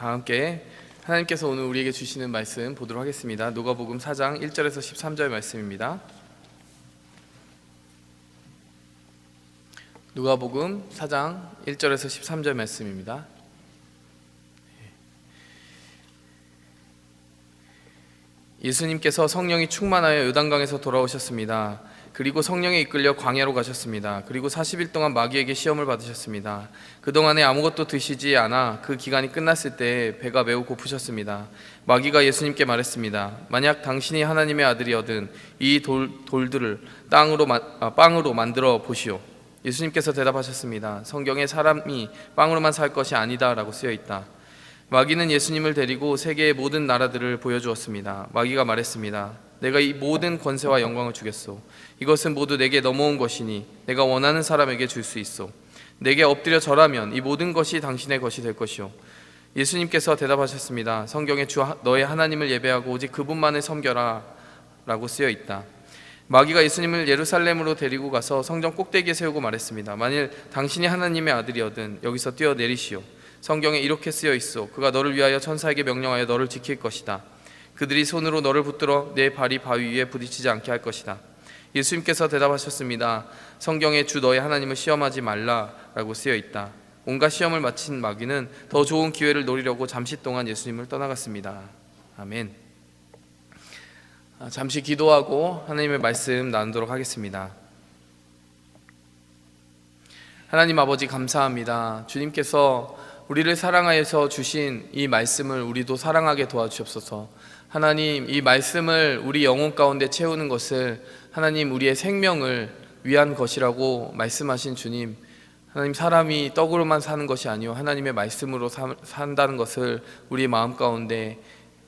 다 함께 하나님께서 오늘 우리에게 주시는 말씀 보도록 하겠습니다. 누가복음 4장 1절에서 13절 말씀입니다. 누가복음 4장 1절에서 13절 말씀입니다. 예수님께서 성령이 충만하여 요단강에서 돌아오셨습니다. 그리고 성령에 이끌려 광야로 가셨습니다. 그리고 40일 동안 마귀에게 시험을 받으셨습니다. 그동안에 아무것도 드시지 않아 그 기간이 끝났을 때 배가 매우 고프셨습니다. 마귀가 예수님께 말했습니다. 만약 당신이 하나님의 아들이거든 이 돌들을 빵으로 만들어 보시오. 예수님께서 대답하셨습니다. 성경에 사람이 빵으로만 살 것이 아니다 라고 쓰여 있다. 마귀는 예수님을 데리고 세계의 모든 나라들을 보여주었습니다. 마귀가 말했습니다. 내가 이 모든 권세와 영광을 주겠소. 이것은 모두 내게 넘어온 것이니 내가 원하는 사람에게 줄 수 있소. 내게 엎드려 절하면 이 모든 것이 당신의 것이 될 것이오. 예수님께서 대답하셨습니다. 성경에 주 너의 하나님을 예배하고 오직 그분만을 섬겨라 라고 쓰여 있다. 마귀가 예수님을 예루살렘으로 데리고 가서 성전 꼭대기에 세우고 말했습니다. 만일 당신이 하나님의 아들이거든 여기서 뛰어내리시오. 성경에 이렇게 쓰여 있어. 그가 너를 위하여 천사에게 명령하여 너를 지킬 것이다. 그들이 손으로 너를 붙들어 내 발이 바위 위에 부딪히지 않게 할 것이다. 예수님께서 대답하셨습니다. 성경에 주 너의 하나님을 시험하지 말라라고 쓰여 있다. 온갖 시험을 마친 마귀는 더 좋은 기회를 노리려고 잠시 동안 예수님을 떠나갔습니다. 아멘. 잠시 기도하고 하나님의 말씀 나누도록 하겠습니다. 하나님 아버지 감사합니다. 주님께서 우리를 사랑하여서 주신 이 말씀을 우리도 사랑하게 도와주옵소서. 하나님, 이 말씀을 우리 영혼 가운데 채우는 것을 하나님 우리의 생명을 위한 것이라고 말씀하신 주님, 하나님 사람이 떡으로만 사는 것이 아니요 하나님의 말씀으로 산다는 것을 우리의 마음 가운데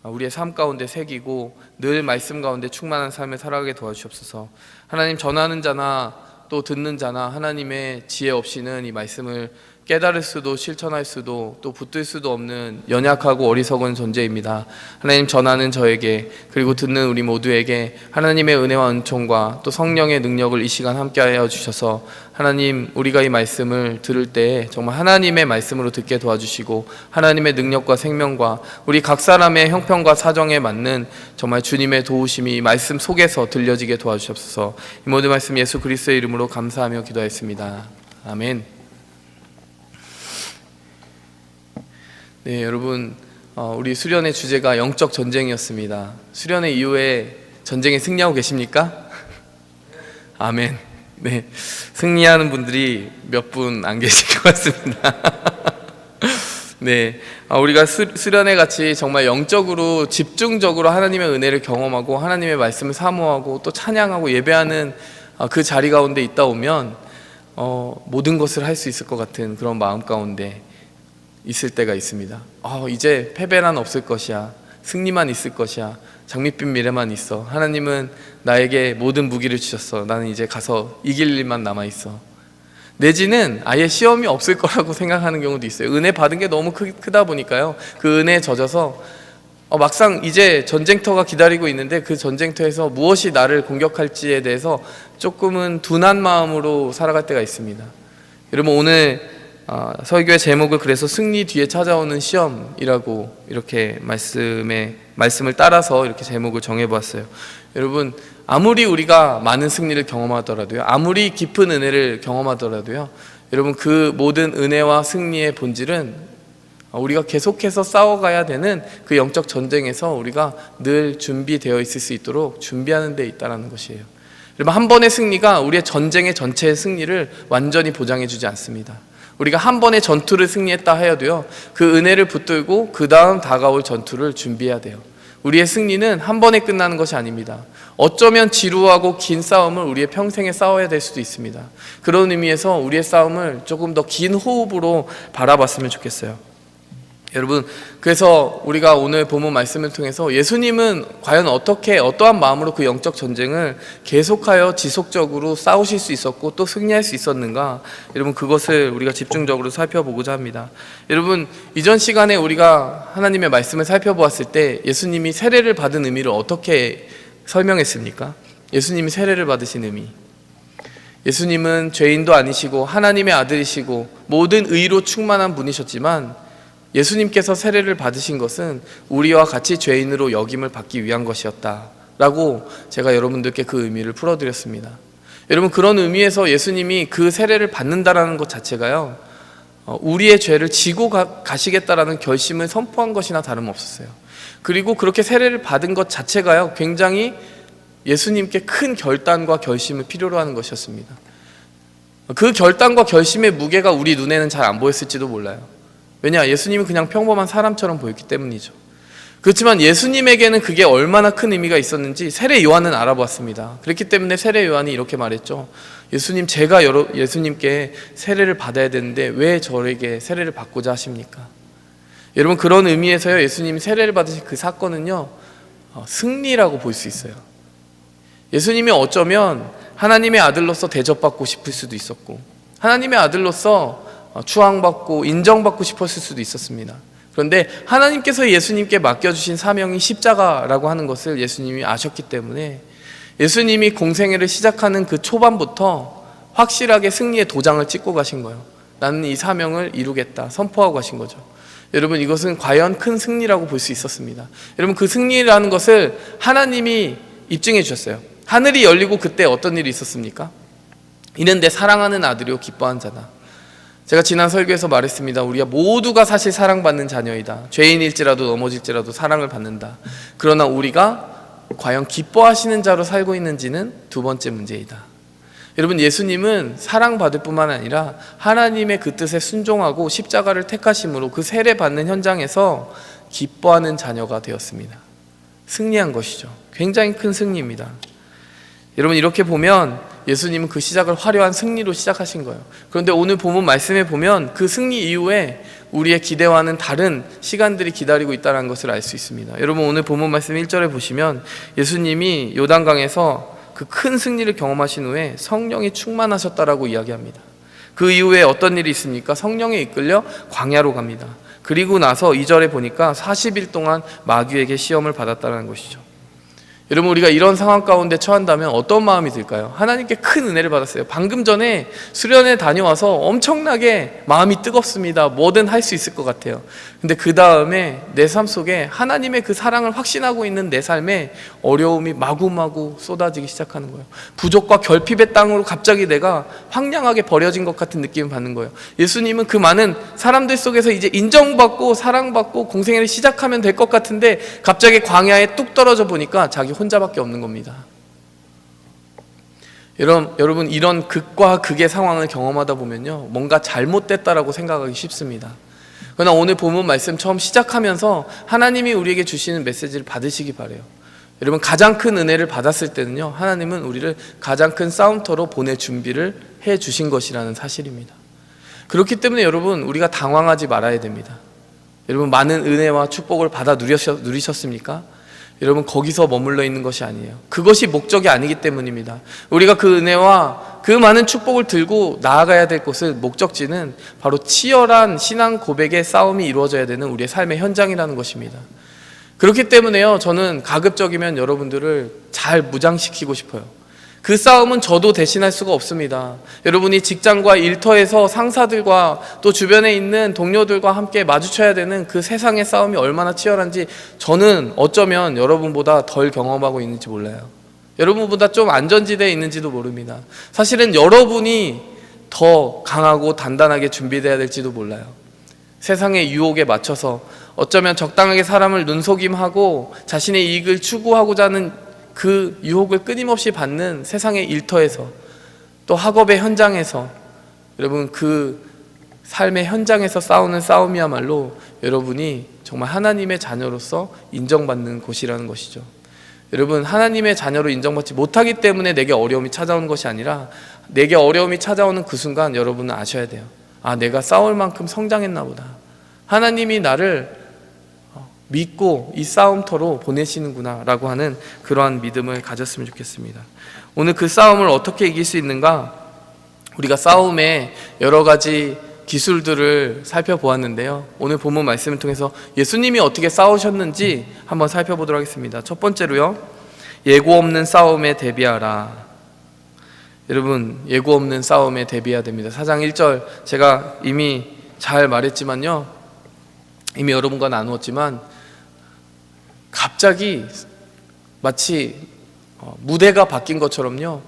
우리의 삶 가운데 새기고 늘 말씀 가운데 충만한 삶을 살아가게 도와주옵소서. 하나님 전하는 자나 또 듣는 자나 하나님의 지혜 없이는 이 말씀을 깨달을 수도 실천할 수도 또 붙들 수도 없는 연약하고 어리석은 존재입니다. 하나님 전하는 저에게 그리고 듣는 우리 모두에게 하나님의 은혜와 은총과 또 성령의 능력을 이 시간 함께하여 주셔서 하나님 우리가 이 말씀을 들을 때 정말 하나님의 말씀으로 듣게 도와주시고 하나님의 능력과 생명과 우리 각 사람의 형편과 사정에 맞는 정말 주님의 도우심이 이 말씀 속에서 들려지게 도와주옵소서. 이 모든 말씀 예수 그리스도의 이름으로 감사하며 기도하였습니다. 아멘. 네, 여러분, 우리 수련의 주제가 영적 전쟁이었습니다. 수련의 이후에 전쟁에 승리하고 계십니까? 아멘. 네, 승리하는 분들이 몇 분 안 계실 것 같습니다. 네, 우리가 수련회 같이 정말 영적으로 집중적으로 하나님의 은혜를 경험하고 하나님의 말씀을 사모하고 또 찬양하고 예배하는 그 자리 가운데 있다 오면 모든 것을 할 수 있을 것 같은 그런 마음 가운데 있을 때가 있습니다. 이제 패배란 없을 것이야. 승리만 있을 것이야. 장밋빛 미래만 있어. 하나님은 나에게 모든 무기를 주셨어. 나는 이제 가서 이길 일만 남아있어. 내지는 아예 시험이 없을 거라고 생각하는 경우도 있어요. 은혜 받은 게 너무 크다 보니까요. 그 은혜에 젖어서 막상 이제 전쟁터가 기다리고 있는데 그 전쟁터에서 무엇이 나를 공격할지에 대해서 조금은 둔한 마음으로 살아갈 때가 있습니다. 여러분 오늘 설교의 제목을 그래서 승리 뒤에 찾아오는 시험이라고 이렇게 말씀을 따라서 이렇게 제목을 정해보았어요. 여러분 아무리 우리가 많은 승리를 경험하더라도요, 아무리 깊은 은혜를 경험하더라도요, 여러분 그 모든 은혜와 승리의 본질은 우리가 계속해서 싸워가야 되는 그 영적 전쟁에서 우리가 늘 준비되어 있을 수 있도록 준비하는 데 있다는 것이에요. 여러분 한 번의 승리가 우리의 전쟁의 전체의 승리를 완전히 보장해주지 않습니다. 우리가 한 번의 전투를 승리했다 하여도요, 그 은혜를 붙들고 그 다음 다가올 전투를 준비해야 돼요. 우리의 승리는 한 번에 끝나는 것이 아닙니다. 어쩌면 지루하고 긴 싸움을 우리의 평생에 싸워야 될 수도 있습니다. 그런 의미에서 우리의 싸움을 조금 더 긴 호흡으로 바라봤으면 좋겠어요. 여러분 그래서 우리가 오늘 본문 말씀을 통해서 예수님은 과연 어떠한 마음으로 그 영적 전쟁을 계속하여 지속적으로 싸우실 수 있었고 또 승리할 수 있었는가, 여러분 그것을 우리가 집중적으로 살펴보고자 합니다. 여러분 이전 시간에 우리가 하나님의 말씀을 살펴보았을 때 예수님이 세례를 받은 의미를 어떻게 설명했습니까? 예수님이 세례를 받으신 의미, 예수님은 죄인도 아니시고 하나님의 아들이시고 모든 의로 충만한 분이셨지만 예수님께서 세례를 받으신 것은 우리와 같이 죄인으로 여김을 받기 위한 것이었다 라고 제가 여러분들께 그 의미를 풀어드렸습니다. 여러분, 그런 의미에서 예수님이 그 세례를 받는다라는 것 자체가요, 우리의 죄를 지고 가시겠다라는 결심을 선포한 것이나 다름없었어요. 그리고 그렇게 세례를 받은 것 자체가요, 굉장히 예수님께 큰 결단과 결심을 필요로 하는 것이었습니다. 그 결단과 결심의 무게가 우리 눈에는 잘 안 보였을지도 몰라요. 왜냐? 예수님은 그냥 평범한 사람처럼 보였기 때문이죠. 그렇지만 예수님에게는 그게 얼마나 큰 의미가 있었는지 세례 요한은 알아보았습니다. 그렇기 때문에 세례 요한이 이렇게 말했죠. 예수님, 제가 예수님께 세례를 받아야 되는데 왜 저에게 세례를 받고자 하십니까? 여러분, 그런 의미에서요, 예수님이 세례를 받으신 그 사건은요, 승리라고 볼 수 있어요. 예수님이 어쩌면 하나님의 아들로서 대접받고 싶을 수도 있었고, 하나님의 아들로서 추앙받고 인정받고 싶었을 수도 있었습니다. 그런데 하나님께서 예수님께 맡겨주신 사명이 십자가라고 하는 것을 예수님이 아셨기 때문에 예수님이 공생애를 시작하는 그 초반부터 확실하게 승리의 도장을 찍고 가신 거예요. 나는 이 사명을 이루겠다 선포하고 가신 거죠. 여러분, 이것은 과연 큰 승리라고 볼 수 있었습니다. 여러분, 그 승리라는 것을 하나님이 입증해 주셨어요. 하늘이 열리고 그때 어떤 일이 있었습니까? 이는 내 사랑하는 아들이요 기뻐한 자다. 제가 지난 설교에서 말했습니다. 우리가 모두가 사실 사랑받는 자녀이다. 죄인일지라도 넘어질지라도 사랑을 받는다. 그러나 우리가 과연 기뻐하시는 자로 살고 있는지는 두 번째 문제이다. 여러분, 예수님은 사랑받을 뿐만 아니라 하나님의 그 뜻에 순종하고 십자가를 택하심으로 그 세례받는 현장에서 기뻐하는 자녀가 되었습니다. 승리한 것이죠. 굉장히 큰 승리입니다. 여러분, 이렇게 보면 예수님은 그 시작을 화려한 승리로 시작하신 거예요. 그런데 오늘 본문 말씀에 보면 그 승리 이후에 우리의 기대와는 다른 시간들이 기다리고 있다는 것을 알 수 있습니다. 여러분, 오늘 본문 말씀 1절에 보시면 예수님이 요단강에서 그 큰 승리를 경험하신 후에 성령이 충만하셨다라고 이야기합니다. 그 이후에 어떤 일이 있습니까? 성령에 이끌려 광야로 갑니다. 그리고 나서 2절에 보니까 40일 동안 마귀에게 시험을 받았다는 것이죠. 여러분, 우리가 이런 상황 가운데 처한다면 어떤 마음이 들까요? 하나님께 큰 은혜를 받았어요. 방금 전에 수련회 다녀와서 엄청나게 마음이 뜨겁습니다. 뭐든 할 수 있을 것 같아요. 근데 그 다음에 내 삶 속에 하나님의 그 사랑을 확신하고 있는 내 삶에 어려움이 마구마구 쏟아지기 시작하는 거예요. 부족과 결핍의 땅으로 갑자기 내가 황량하게 버려진 것 같은 느낌을 받는 거예요. 예수님은 그 많은 사람들 속에서 이제 인정받고 사랑받고 공생애를 시작하면 될 것 같은데 갑자기 광야에 뚝 떨어져 보니까 자기 혼자밖에 없는 겁니다. 여러분, 이런 극과 극의 상황을 경험하다 보면요, 뭔가 잘못됐다라고 생각하기 쉽습니다. 그러나 오늘 본문 말씀 처음 시작하면서 하나님이 우리에게 주시는 메시지를 받으시기 바라요. 여러분, 가장 큰 은혜를 받았을 때는요, 하나님은 우리를 가장 큰 싸움터로 보낼 준비를 해 주신 것이라는 사실입니다. 그렇기 때문에 여러분, 우리가 당황하지 말아야 됩니다. 여러분, 많은 은혜와 축복을 받아 누리셨습니까? 여러분, 거기서 머물러 있는 것이 아니에요. 그것이 목적이 아니기 때문입니다. 우리가 그 은혜와 그 많은 축복을 들고 나아가야 될 곳은, 목적지는 바로 치열한 신앙 고백의 싸움이 이루어져야 되는 우리의 삶의 현장이라는 것입니다. 그렇기 때문에요, 저는 가급적이면 여러분들을 잘 무장시키고 싶어요. 그 싸움은 저도 대신할 수가 없습니다. 여러분이 직장과 일터에서 상사들과 또 주변에 있는 동료들과 함께 마주쳐야 되는 그 세상의 싸움이 얼마나 치열한지 저는 어쩌면 여러분보다 덜 경험하고 있는지 몰라요. 여러분보다 좀 안전지대에 있는지도 모릅니다. 사실은 여러분이 더 강하고 단단하게 준비되어야 될지도 몰라요. 세상의 유혹에 맞춰서 어쩌면 적당하게 사람을 눈속임하고 자신의 이익을 추구하고자 하는 그 유혹을 끊임없이 받는 세상의 일터에서, 또 학업의 현장에서, 여러분, 그 삶의 현장에서 싸우는 싸움이야말로 여러분이 정말 하나님의 자녀로서 인정받는 곳이라는 것이죠. 여러분, 하나님의 자녀로 인정받지 못하기 때문에 내게 어려움이 찾아오는 것이 아니라, 내게 어려움이 찾아오는 그 순간 여러분은 아셔야 돼요. 아, 내가 싸울 만큼 성장했나 보다. 하나님이 나를 믿고 이 싸움터로 보내시는구나 라고 하는 그러한 믿음을 가졌으면 좋겠습니다. 오늘 그 싸움을 어떻게 이길 수 있는가? 우리가 싸움의 여러 가지 기술들을 살펴보았는데요, 오늘 본문 말씀을 통해서 예수님이 어떻게 싸우셨는지 한번 살펴보도록 하겠습니다. 첫 번째로요, 예고 없는 싸움에 대비하라. 여러분, 예고 없는 싸움에 대비해야 됩니다. 4장 1절 제가 이미 잘 말했지만요, 이미 여러분과 나누었지만 갑자기 마치 무대가 바뀐 것처럼요,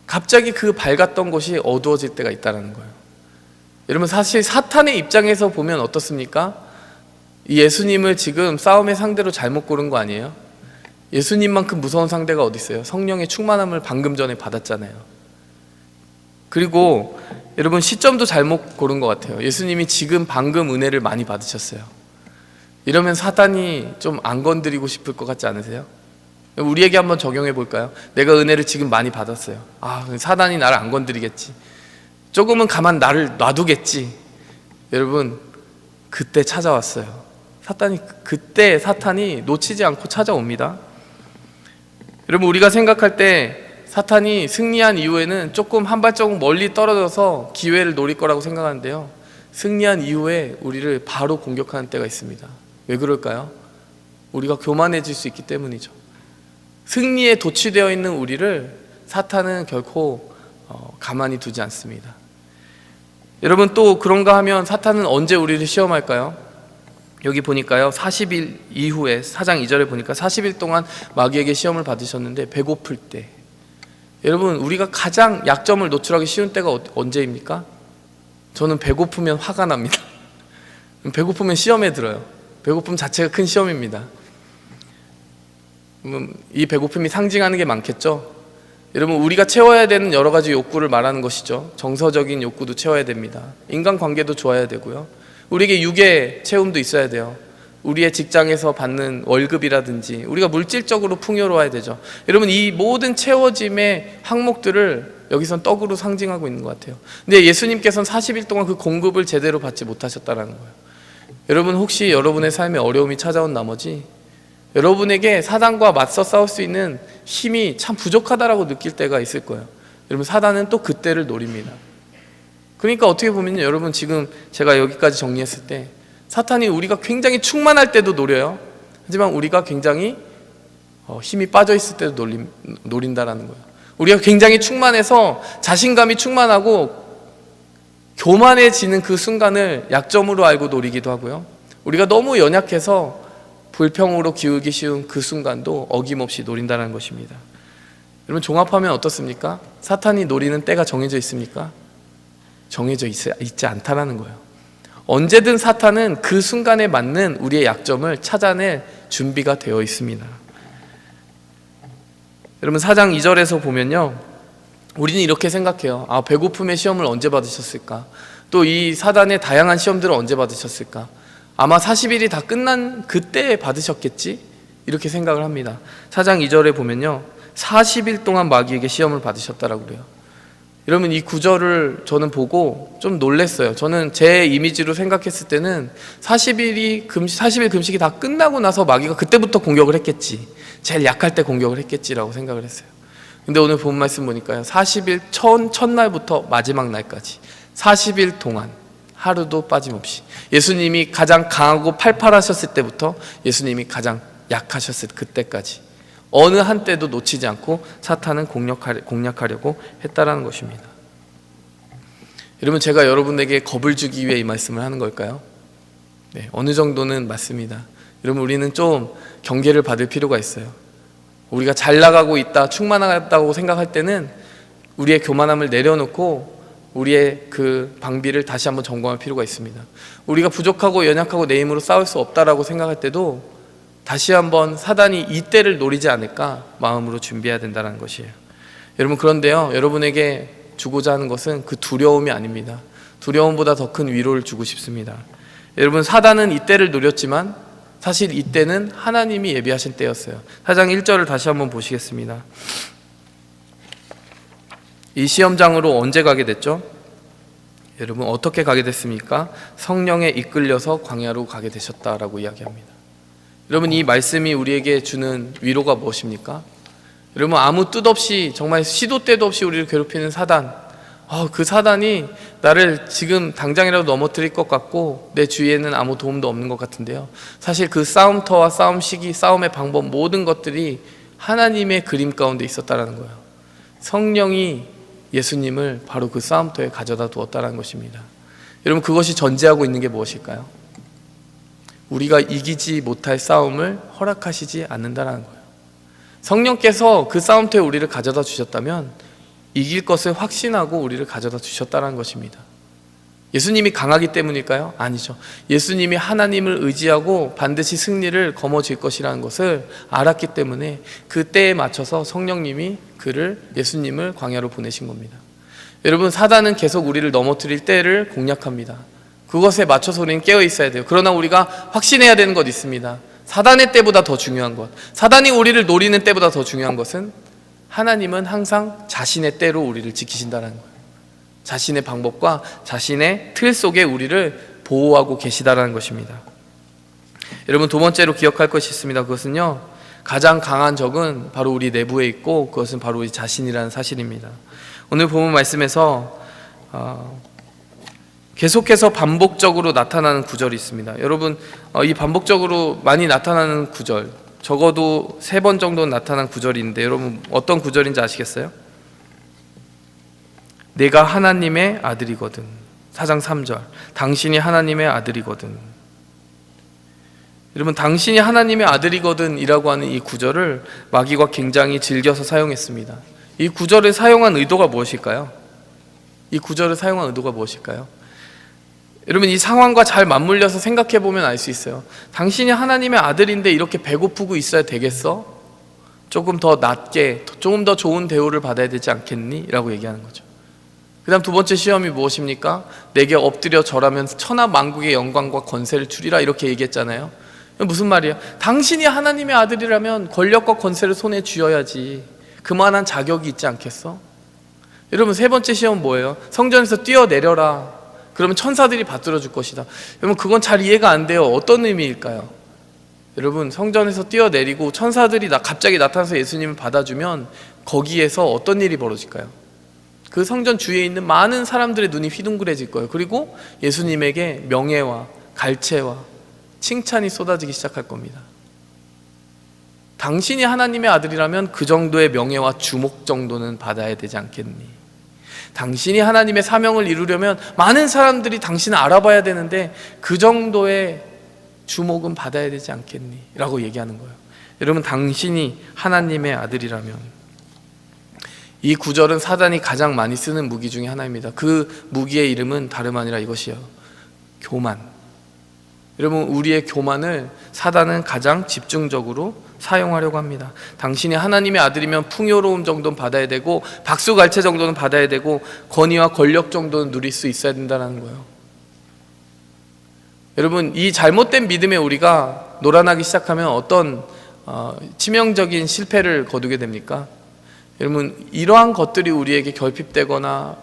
갑자기 그 밝았던 곳이 어두워질 때가 있다는 거예요. 여러분, 사실 사탄의 입장에서 보면 어떻습니까? 예수님을 지금 싸움의 상대로 잘못 고른 거 아니에요? 예수님만큼 무서운 상대가 어디 있어요? 성령의 충만함을 방금 전에 받았잖아요. 그리고 여러분, 시점도 잘못 고른 것 같아요. 예수님이 지금 방금 은혜를 많이 받으셨어요. 이러면 사탄이 좀 안 건드리고 싶을 것 같지 않으세요? 우리에게 한번 적용해 볼까요? 내가 은혜를 지금 많이 받았어요. 사탄이 나를 안 건드리겠지, 조금은 가만 나를 놔두겠지. 여러분, 그때 찾아왔어요. 그때 사탄이 놓치지 않고 찾아옵니다. 여러분, 우리가 생각할 때 사탄이 승리한 이후에는 조금 한 발자국 멀리 떨어져서 기회를 노릴 거라고 생각하는데요, 승리한 이후에 우리를 바로 공격하는 때가 있습니다. 왜 그럴까요? 우리가 교만해질 수 있기 때문이죠. 승리에 도취되어 있는 우리를 사탄은 결코 가만히 두지 않습니다. 여러분, 또 그런가 하면 사탄은 언제 우리를 시험할까요? 여기 보니까요, 40일 이후에 4장 2절에 보니까 40일 동안 마귀에게 시험을 받으셨는데 배고플 때. 여러분, 우리가 가장 약점을 노출하기 쉬운 때가 언제입니까? 저는 배고프면 화가 납니다. 배고프면 시험에 들어요. 배고픔 자체가 큰 시험입니다. 이 배고픔이 상징하는 게 많겠죠. 여러분, 우리가 채워야 되는 여러 가지 욕구를 말하는 것이죠. 정서적인 욕구도 채워야 됩니다. 인간관계도 좋아야 되고요, 우리에게 육의 채움도 있어야 돼요. 우리의 직장에서 받는 월급이라든지 우리가 물질적으로 풍요로워야 되죠. 여러분, 이 모든 채워짐의 항목들을 여기선 떡으로 상징하고 있는 것 같아요. 근데 예수님께서는 40일 동안 그 공급을 제대로 받지 못하셨다는 거예요. 여러분, 혹시 여러분의 삶에 어려움이 찾아온 나머지 여러분에게 사단과 맞서 싸울 수 있는 힘이 참 부족하다라고 느낄 때가 있을 거예요. 여러분, 사단은 또 그때를 노립니다. 그러니까 어떻게 보면 여러분, 지금 제가 여기까지 정리했을 때 사탄이 우리가 굉장히 충만할 때도 노려요. 하지만 우리가 굉장히 힘이 빠져 있을 때도 노린다라는 거예요. 우리가 굉장히 충만해서 자신감이 충만하고 교만해지는 그 순간을 약점으로 알고 노리기도 하고요, 우리가 너무 연약해서 불평으로 기울기 쉬운 그 순간도 어김없이 노린다는 것입니다. 여러분, 종합하면 어떻습니까? 사탄이 노리는 때가 정해져 있습니까? 정해져 있지 않다라는 거예요. 언제든 사탄은 그 순간에 맞는 우리의 약점을 찾아낼 준비가 되어 있습니다. 여러분, 4장 2절에서 보면요, 우리는 이렇게 생각해요. 배고픔의 시험을 언제 받으셨을까? 또 이 사단의 다양한 시험들을 언제 받으셨을까? 아마 40일이 다 끝난 그때 받으셨겠지? 이렇게 생각을 합니다. 4장 2절에 보면요, 40일 동안 마귀에게 시험을 받으셨다라고 그래요. 여러분, 이 구절을 저는 보고 좀 놀랐어요. 저는 제 이미지로 생각했을 때는 40일 금식이 다 끝나고 나서 마귀가 그때부터 공격을 했겠지, 제일 약할 때 공격을 했겠지라고 생각을 했어요. 근데 오늘 본 말씀 보니까요, 40일 첫날부터 마지막 날까지 40일 동안 하루도 빠짐없이, 예수님이 가장 강하고 팔팔하셨을 때부터 예수님이 가장 약하셨을 그때까지 어느 한때도 놓치지 않고 사탄은 공략하려고 했다라는 것입니다. 여러분, 제가 여러분에게 겁을 주기 위해 이 말씀을 하는 걸까요? 네, 어느 정도는 맞습니다. 여러분, 우리는 좀 경계를 받을 필요가 있어요. 우리가 잘 나가고 있다, 충만하다고 생각할 때는 우리의 교만함을 내려놓고 우리의 그 방비를 다시 한번 점검할 필요가 있습니다. 우리가 부족하고 연약하고 내 힘으로 싸울 수 없다라고 생각할 때도 다시 한번 사단이 이때를 노리지 않을까 마음으로 준비해야 된다는 것이에요. 여러분, 그런데요, 여러분에게 주고자 하는 것은 그 두려움이 아닙니다. 두려움보다 더 큰 위로를 주고 싶습니다. 여러분, 사단은 이때를 노렸지만 사실 이때는 하나님이 예비하신 때였어요. 4장 1절을 다시 한번 보시겠습니다. 이 시험장으로 언제 가게 됐죠? 여러분, 어떻게 가게 됐습니까? 성령에 이끌려서 광야로 가게 되셨다라고 이야기합니다. 여러분, 이 말씀이 우리에게 주는 위로가 무엇입니까? 여러분, 아무 뜻 없이, 정말 시도 때도 없이 우리를 괴롭히는 사단, 그 사단이 나를 지금 당장이라도 넘어뜨릴 것 같고 내 주위에는 아무 도움도 없는 것 같은데요, 사실 그 싸움터와 싸움 시기, 싸움의 방법, 모든 것들이 하나님의 그림 가운데 있었다는 거예요. 성령이 예수님을 바로 그 싸움터에 가져다 두었다는 것입니다. 여러분, 그것이 전제하고 있는 게 무엇일까요? 우리가 이기지 못할 싸움을 허락하시지 않는다라는 거예요. 성령께서 그 싸움터에 우리를 가져다 주셨다면 이길 것을 확신하고 우리를 가져다 주셨다는 것입니다. 예수님이 강하기 때문일까요? 아니죠. 예수님이 하나님을 의지하고 반드시 승리를 거머쥘 것이라는 것을 알았기 때문에 그 때에 맞춰서 성령님이 예수님을 광야로 보내신 겁니다. 여러분, 사단은 계속 우리를 넘어뜨릴 때를 공략합니다. 그것에 맞춰서 우리는 깨어 있어야 돼요. 그러나 우리가 확신해야 되는 것 있습니다. 사단의 때보다 더 중요한 것, 사단이 우리를 노리는 때보다 더 중요한 것은 하나님은 항상 자신의 때로 우리를 지키신다는 거예요. 자신의 방법과 자신의 틀 속에 우리를 보호하고 계시다라는 것입니다. 여러분, 두 번째로 기억할 것이 있습니다. 그것은요, 가장 강한 적은 바로 우리 내부에 있고 그것은 바로 우리 자신이라는 사실입니다. 오늘 본문 말씀에서 계속해서 반복적으로 나타나는 구절이 있습니다. 여러분, 이 반복적으로 많이 나타나는 구절, 적어도 3번 정도 나타난 구절인데 여러분 어떤 구절인지 아시겠어요? 내가 하나님의 아들이거든. 4장 3절. 당신이 하나님의 아들이거든. 여러분, 당신이 하나님의 아들이거든 이라고 하는 이 구절을 마귀가 굉장히 즐겨서 사용했습니다. 이 구절을 사용한 의도가 무엇일까요? 이 구절을 사용한 의도가 무엇일까요? 여러분, 이 상황과 잘 맞물려서 생각해 보면 알 수 있어요. 당신이 하나님의 아들인데 이렇게 배고프고 있어야 되겠어? 조금 더 낫게, 조금 더 좋은 대우를 받아야 되지 않겠니? 라고 얘기하는 거죠. 그 다음 두 번째 시험이 무엇입니까? 내게 엎드려 절하면 천하 만국의 영광과 권세를 주리라, 이렇게 얘기했잖아요. 무슨 말이야? 당신이 하나님의 아들이라면 권력과 권세를 손에 쥐어야지 그만한 자격이 있지 않겠어? 여러분, 세 번째 시험은 뭐예요? 성전에서 뛰어내려라. 그러면 천사들이 받들어 줄 것이다. 여러분, 그건 잘 이해가 안 돼요. 어떤 의미일까요? 여러분, 성전에서 뛰어내리고 천사들이 갑자기 나타나서 예수님을 받아주면 거기에서 어떤 일이 벌어질까요? 그 성전 주위에 있는 많은 사람들의 눈이 휘둥그레질 거예요. 그리고 예수님에게 명예와 갈채와 칭찬이 쏟아지기 시작할 겁니다. 당신이 하나님의 아들이라면 그 정도의 명예와 주목 정도는 받아야 되지 않겠니? 당신이 하나님의 사명을 이루려면 많은 사람들이 당신을 알아봐야 되는데 그 정도의 주목은 받아야 되지 않겠니? 라고 얘기하는 거예요. 여러분, 당신이 하나님의 아들이라면, 이 구절은 사단이 가장 많이 쓰는 무기 중에 하나입니다. 그 무기의 이름은 다름 아니라 이것이요, 교만. 여러분, 우리의 교만을 사단은 가장 집중적으로 사용하려고 합니다. 당신이 하나님의 아들이면 풍요로움 정도는 받아야 되고 박수갈채 정도는 받아야 되고 권위와 권력 정도는 누릴 수 있어야 된다는 거예요. 여러분, 이 잘못된 믿음에 우리가 놀아나기 시작하면 어떤 치명적인 실패를 거두게 됩니까? 여러분, 이러한 것들이 우리에게 결핍되거나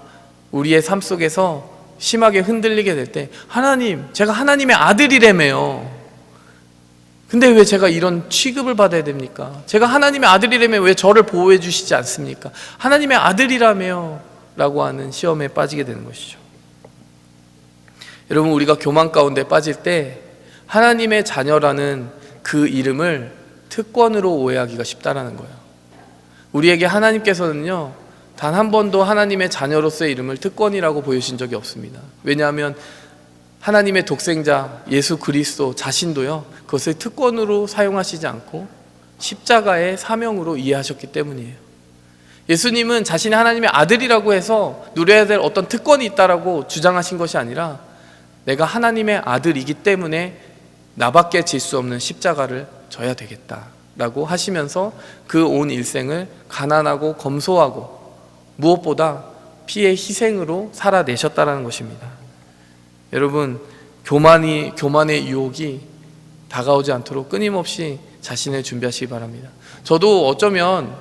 우리의 삶 속에서 심하게 흔들리게 될 때, 하나님, 제가 하나님의 아들이라며요. 근데 왜 제가 이런 취급을 받아야 됩니까? 제가 하나님의 아들이라며 왜 저를 보호해 주시지 않습니까? 하나님의 아들이라며 라고 하는 시험에 빠지게 되는 것이죠. 여러분, 우리가 교만 가운데 빠질 때 하나님의 자녀라는 그 이름을 특권으로 오해하기가 쉽다라는 거예요. 우리에게 하나님께서는요, 단 한 번도 하나님의 자녀로서의 이름을 특권이라고 보여주신 적이 없습니다. 왜냐하면 하나님의 독생자 예수 그리스도 자신도요, 그것을 특권으로 사용하시지 않고 십자가의 사명으로 이해하셨기 때문이에요. 예수님은 자신이 하나님의 아들이라고 해서 누려야 될 어떤 특권이 있다라고 주장하신 것이 아니라, 내가 하나님의 아들이기 때문에 나밖에 질 수 없는 십자가를 져야 되겠다라고 하시면서 그 온 일생을 가난하고 검소하고 무엇보다 피의 희생으로 살아내셨다라는 것입니다. 여러분, 교만의 유혹이 다가오지 않도록 끊임없이 자신을 준비하시기 바랍니다. 저도 어쩌면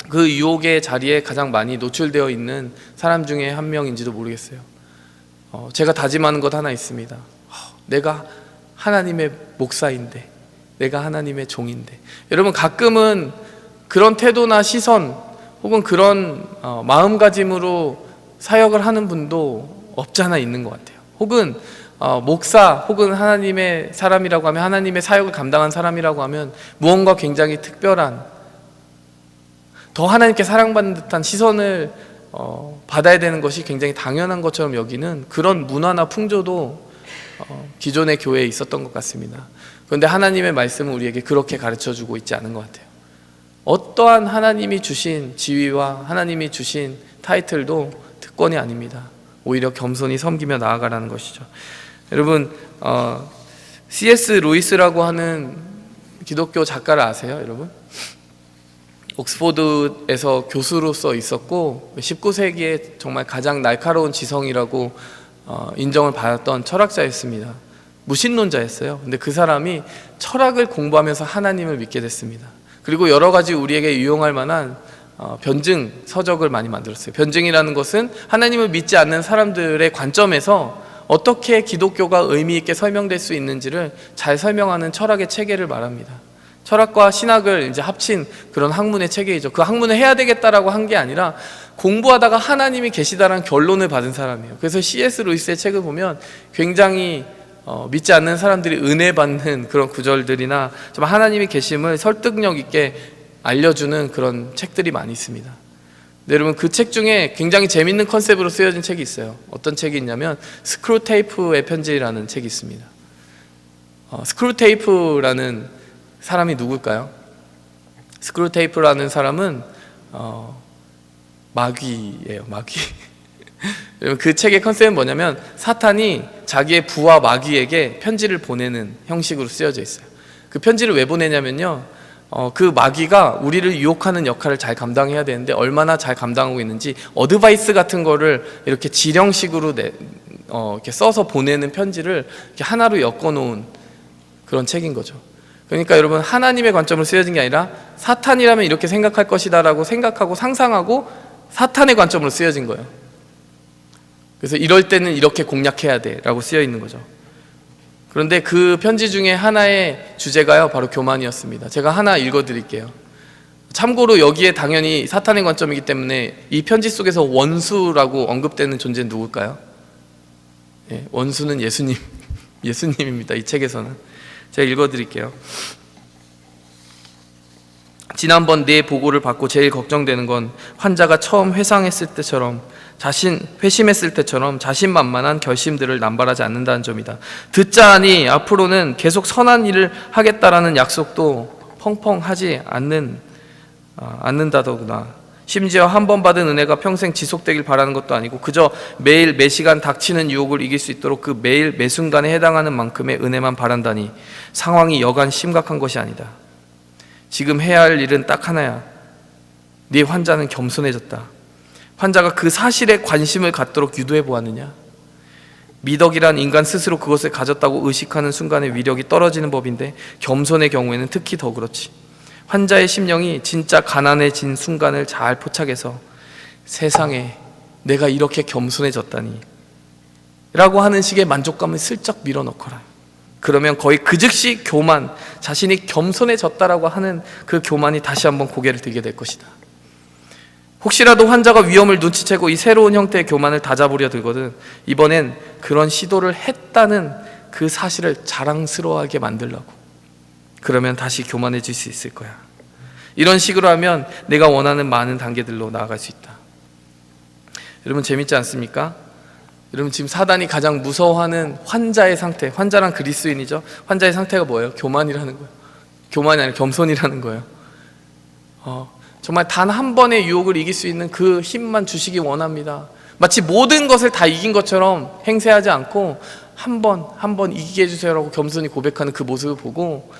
그 유혹의 자리에 가장 많이 노출되어 있는 사람 중에 한 명인지도 모르겠어요. 제가 다짐하는 것 하나 있습니다. 내가 하나님의 목사인데, 내가 하나님의 종인데. 여러분, 가끔은 그런 태도나 시선 혹은 그런 마음가짐으로 사역을 하는 분도 없지 않아 있는 것 같아요. 혹은 목사 혹은 하나님의 사람이라고 하면, 하나님의 사역을 감당한 사람이라고 하면 무언가 굉장히 특별한, 더 하나님께 사랑받는 듯한 시선을 받아야 되는 것이 굉장히 당연한 것처럼 여기는 그런 문화나 풍조도 기존의 교회에 있었던 것 같습니다. 그런데 하나님의 말씀은 우리에게 그렇게 가르쳐주고 있지 않은 것 같아요. 어떠한 하나님이 주신 지위와 하나님이 주신 타이틀도 특권이 아닙니다. 오히려 겸손히 섬기며 나아가라는 것이죠. 여러분, C.S. 루이스라고 하는 기독교 작가를 아세요, 여러분? 옥스포드에서 교수로서 있었고 19세기에 정말 가장 날카로운 지성이라고 인정을 받았던 철학자였습니다. 무신론자였어요. 근데 그 사람이 철학을 공부하면서 하나님을 믿게 됐습니다. 그리고 여러 가지 우리에게 유용할 만한 변증 서적을 많이 만들었어요. 변증이라는 것은 하나님을 믿지 않는 사람들의 관점에서 어떻게 기독교가 의미 있게 설명될 수 있는지를 잘 설명하는 철학의 체계를 말합니다. 철학과 신학을 이제 합친 그런 학문의 체계이죠. 그 학문을 해야 되겠다라고 한 게 아니라 공부하다가 하나님이 계시다라는 결론을 받은 사람이에요. 그래서 C.S. 루이스의 책을 보면 굉장히 믿지 않는 사람들이 은혜 받는 그런 구절들이나 좀 하나님이 계심을 설득력 있게 알려주는 그런 책들이 많이 있습니다. 네, 여러분, 그 책 중에 굉장히 재밌는 컨셉으로 쓰여진 책이 있어요. 어떤 책이 있냐면 스크루테이프의 편지라는 책이 있습니다. 스크루테이프라는 사람이 누굴까요? 스크루테이프라는 사람은 마귀예요. 마귀. 그 책의 컨셉은 뭐냐면 사탄이 자기의 부하 마귀에게 편지를 보내는 형식으로 쓰여져 있어요. 그 편지를 왜 보내냐면요, 그 마귀가 우리를 유혹하는 역할을 잘 감당해야 되는데 얼마나 잘 감당하고 있는지 어드바이스 같은 거를 이렇게 지령식으로 이렇게 써서 보내는 편지를 이렇게 하나로 엮어놓은 그런 책인 거죠. 그러니까 여러분, 하나님의 관점으로 쓰여진 게 아니라 사탄이라면 이렇게 생각할 것이다 라고 생각하고 상상하고 사탄의 관점으로 쓰여진 거예요. 그래서 이럴 때는 이렇게 공략해야 돼 라고 쓰여 있는 거죠. 그런데 그 편지 중에 하나의 주제가요, 바로 교만이었습니다. 제가 하나 읽어 드릴게요. 참고로 여기에 당연히 사탄의 관점이기 때문에 이 편지 속에서 원수라고 언급되는 존재는 누굴까요? 네, 원수는 예수님, 예수님입니다. 이 책에서는. 제가 읽어드릴게요. 지난번 내 보고를 받고 제일 걱정되는 건 환자가 처음 회심했을 때처럼 자신만만한 결심들을 남발하지 않는다는 점이다. 듣자 하니 앞으로는 계속 선한 일을 하겠다라는 약속도 펑펑 하지 않는다더구나. 심지어 한 번 받은 은혜가 평생 지속되길 바라는 것도 아니고 그저 매일 매시간 닥치는 유혹을 이길 수 있도록 그 매일 매순간에 해당하는 만큼의 은혜만 바란다니 상황이 여간 심각한 것이 아니다. 지금 해야 할 일은 딱 하나야. 네 환자는 겸손해졌다. 환자가 그 사실에 관심을 갖도록 유도해 보았느냐? 미덕이란 인간 스스로 그것을 가졌다고 의식하는 순간에 위력이 떨어지는 법인데 겸손의 경우에는 특히 더 그렇지. 환자의 심령이 진짜 가난해진 순간을 잘 포착해서 세상에 내가 이렇게 겸손해졌다니 라고 하는 식의 만족감을 슬쩍 밀어넣거라. 그러면 거의 그 즉시 교만, 자신이 겸손해졌다라고 하는 그 교만이 다시 한번 고개를 들게 될 것이다. 혹시라도 환자가 위험을 눈치채고 이 새로운 형태의 교만을 다잡으려 들거든 이번엔 그런 시도를 했다는 그 사실을 자랑스러워하게 만들려고. 그러면 다시 교만해질 수 있을 거야. 이런 식으로 하면 내가 원하는 많은 단계들로 나아갈 수 있다. 여러분, 재밌지 않습니까? 여러분, 지금 사단이 가장 무서워하는 환자의 상태, 환자란 그리스도인이죠. 환자의 상태가 뭐예요? 교만이라는 거예요. 교만이 아니라 겸손이라는 거예요. 정말 단 한 번의 유혹을 이길 수 있는 그 힘만 주시기 원합니다. 마치 모든 것을 다 이긴 것처럼 행세하지 않고 한 번 이기게 해주세요라고 겸손히 고백하는 그 모습을 보고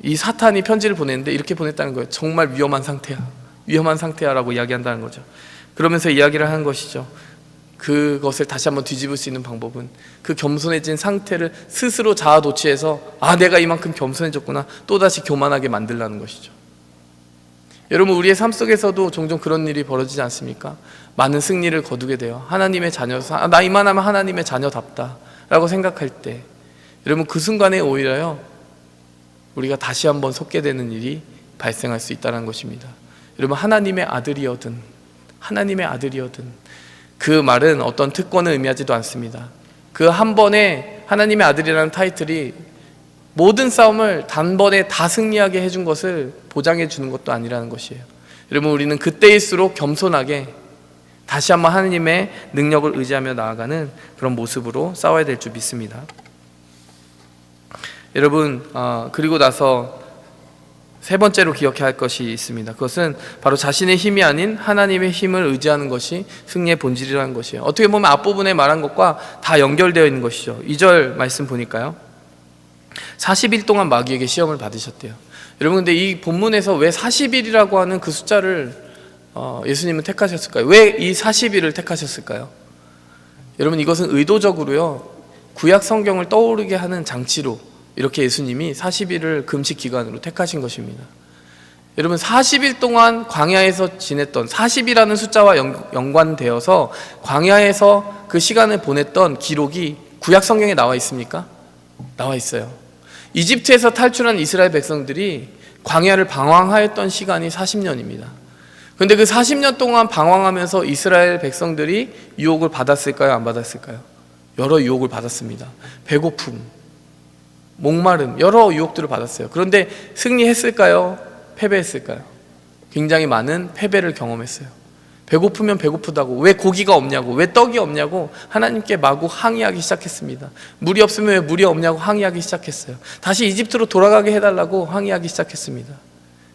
이 사탄이 편지를 보냈는데 이렇게 보냈다는 거예요. 정말 위험한 상태야 라고 이야기한다는 거죠. 그러면서 이야기를 하는 것이죠. 그것을 다시 한번 뒤집을 수 있는 방법은 그 겸손해진 상태를 스스로 자아 도취해서 내가 이만큼 겸손해졌구나, 또다시 교만하게 만들라는 것이죠. 여러분, 우리의 삶 속에서도 종종 그런 일이 벌어지지 않습니까? 많은 승리를 거두게 돼요. 하나님의 자녀서 나 이만하면 하나님의 자녀답다 라고 생각할 때 여러분, 그 순간에 오히려요 우리가 다시 한번 속게 되는 일이 발생할 수 있다는 것입니다. 여러분, 하나님의 아들이어든 그 말은 어떤 특권을 의미하지도 않습니다. 그 한 번에 하나님의 아들이라는 타이틀이 모든 싸움을 단번에 다 승리하게 해준 것을 보장해 주는 것도 아니라는 것이에요. 여러분, 우리는 그때일수록 겸손하게 다시 한번 하나님의 능력을 의지하며 나아가는 그런 모습으로 싸워야 될 줄 믿습니다. 여러분, 그리고 나서 세 번째로 기억해야 할 것이 있습니다. 그것은 바로 자신의 힘이 아닌 하나님의 힘을 의지하는 것이 승리의 본질이라는 것이에요. 어떻게 보면 앞부분에 말한 것과 다 연결되어 있는 것이죠. 2절 말씀 보니까요, 40일 동안 마귀에게 시험을 받으셨대요. 여러분, 근데 이 본문에서 왜 40일이라고 하는 그 숫자를 예수님은 택하셨을까요? 왜 이 40일을 택하셨을까요? 여러분, 이것은 의도적으로요, 구약 성경을 떠오르게 하는 장치로 이렇게 예수님이 40일을 금식 기간으로 택하신 것입니다. 여러분, 40일 동안 광야에서 지냈던 40이라는 숫자와 연관되어서 광야에서 그 시간을 보냈던 기록이 구약 성경에 나와 있습니까? 나와 있어요. 이집트에서 탈출한 이스라엘 백성들이 광야를 방황하였던 시간이 40년입니다. 그런데 그 40년 동안 방황하면서 이스라엘 백성들이 유혹을 받았을까요? 안 받았을까요? 여러 유혹을 받았습니다. 배고픔, 목마름, 여러 유혹들을 받았어요. 그런데 승리했을까요? 패배했을까요? 굉장히 많은 패배를 경험했어요. 배고프면 배고프다고, 왜 고기가 없냐고, 왜 떡이 없냐고 하나님께 마구 항의하기 시작했습니다. 물이 없으면 왜 물이 없냐고 항의하기 시작했어요. 다시 이집트로 돌아가게 해달라고 항의하기 시작했습니다.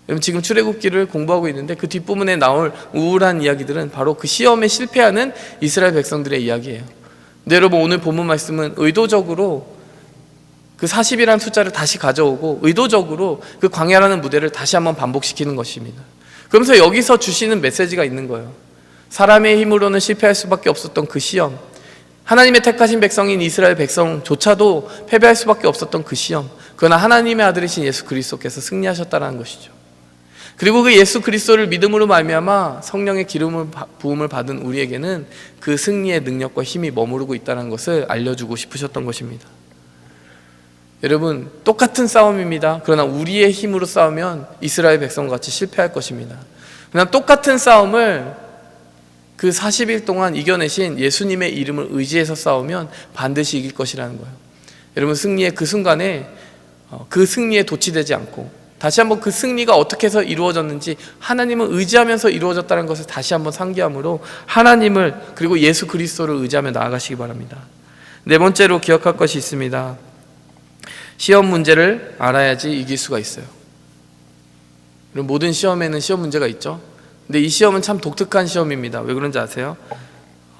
여러분, 지금 출애굽기를 공부하고 있는데 그 뒷부분에 나올 우울한 이야기들은 바로 그 시험에 실패하는 이스라엘 백성들의 이야기예요. 근데 여러분, 오늘 본문 말씀은 의도적으로 그 40이라는 숫자를 다시 가져오고 의도적으로 그 광야라는 무대를 다시 한번 반복시키는 것입니다. 그러면서 여기서 주시는 메시지가 있는 거예요. 사람의 힘으로는 실패할 수밖에 없었던 그 시험, 하나님의 택하신 백성인 이스라엘 백성조차도 패배할 수밖에 없었던 그 시험, 그러나 하나님의 아들이신 예수 그리스도께서 승리하셨다는 것이죠. 그리고 그 예수 그리스도를 믿음으로 말미암아 성령의 기름을 부음을 받은 우리에게는 그 승리의 능력과 힘이 머무르고 있다는 것을 알려주고 싶으셨던 것입니다. 여러분, 똑같은 싸움입니다. 그러나 우리의 힘으로 싸우면 이스라엘 백성같이 실패할 것입니다. 그러나 똑같은 싸움을 그 40일 동안 이겨내신 예수님의 이름을 의지해서 싸우면 반드시 이길 것이라는 거예요. 여러분, 승리의 그 순간에 그 승리에 도취되지 않고 다시 한번 그 승리가 어떻게 해서 이루어졌는지 하나님을 의지하면서 이루어졌다는 것을 다시 한번 상기함으로 하나님을, 그리고 예수 그리스도를 의지하며 나아가시기 바랍니다. 네 번째로 기억할 것이 있습니다. 시험 문제를 알아야지 이길 수가 있어요. 모든 시험에는 시험 문제가 있죠. 근데 이 시험은 참 독특한 시험입니다. 왜 그런지 아세요?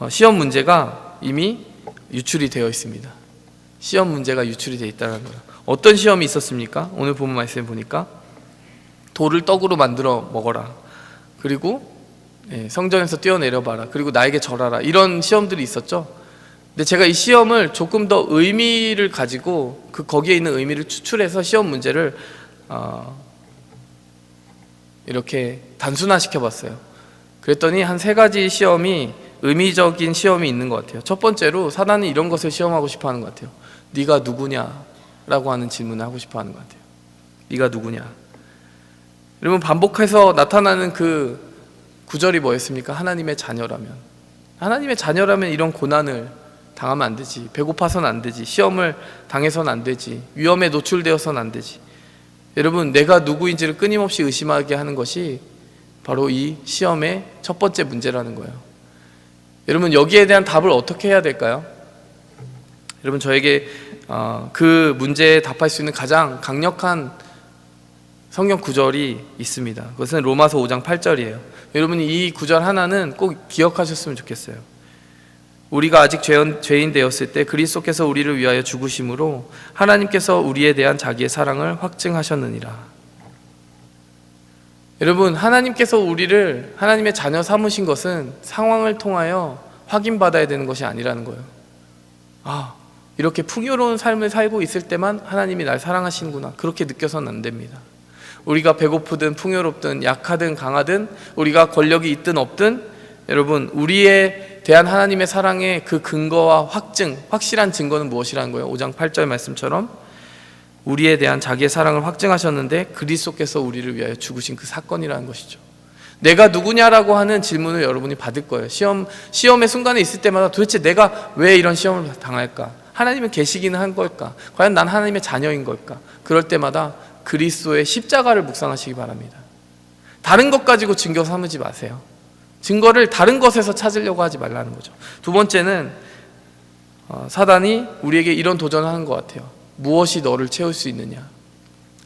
시험 문제가 이미 유출이 되어 있습니다. 시험 문제가 유출이 되어 있다는 거예요. 어떤 시험이 있었습니까? 오늘 본문 말씀에 보니까 돌을 떡으로 만들어 먹어라, 그리고 성전에서 뛰어내려봐라, 그리고 나에게 절하라, 이런 시험들이 있었죠. 근데 제가 이 시험을 조금 더 의미를 가지고 거기에 있는 의미를 추출해서 시험 문제를 이렇게 단순화시켜 봤어요. 그랬더니 한 3가지 시험이 의미적인 시험이 있는 것 같아요. 첫 번째로 사단은 이런 것을 시험하고 싶어 하는 것 같아요. 네가 누구냐? 라고 하는 질문을 하고 싶어 하는 것 같아요. 네가 누구냐? 여러분, 반복해서 나타나는 그 구절이 뭐였습니까? 하나님의 자녀라면. 하나님의 자녀라면 이런 고난을 당하면 안 되지, 배고파서는 안 되지, 시험을 당해서는 안 되지, 위험에 노출되어서는 안 되지. 여러분, 내가 누구인지를 끊임없이 의심하게 하는 것이 바로 이 시험의 첫 번째 문제라는 거예요. 여러분, 여기에 대한 답을 어떻게 해야 될까요? 여러분, 저에게 그 문제에 답할 수 있는 가장 강력한 성경 구절이 있습니다. 그것은 로마서 5장 8절이에요. 여러분이 이 구절 하나는 꼭 기억하셨으면 좋겠어요. 우리가 아직 죄인 되었을 때 그리스도께서 우리를 위하여 죽으심으로 하나님께서 우리에 대한 자기의 사랑을 확증하셨느니라. 여러분, 하나님께서 우리를 하나님의 자녀 삼으신 것은 상황을 통하여 확인받아야 되는 것이 아니라는 거예요. 이렇게 풍요로운 삶을 살고 있을 때만 하나님이 날 사랑하시는구나, 그렇게 느껴서는 안 됩니다. 우리가 배고프든 풍요롭든 약하든 강하든 우리가 권력이 있든 없든 여러분, 우리에 대한 하나님의 사랑의 그 근거와 확실한 증거는 무엇이라는 거예요? 5장 8절 말씀처럼 우리에 대한 자기의 사랑을 확증하셨는데 그리스도께서 우리를 위하여 죽으신 그 사건이라는 것이죠. 내가 누구냐라고 하는 질문을 여러분이 받을 거예요. 시험의 순간에 있을 때마다 도대체 내가 왜 이런 시험을 당할까? 하나님은 계시기는 한 걸까? 과연 난 하나님의 자녀인 걸까? 그럴 때마다 그리스도의 십자가를 묵상하시기 바랍니다. 다른 것 가지고 증거 삼으지 마세요. 증거를 다른 것에서 찾으려고 하지 말라는 거죠. 두 번째는 사단이 우리에게 이런 도전을 하는 것 같아요. 무엇이 너를 채울 수 있느냐?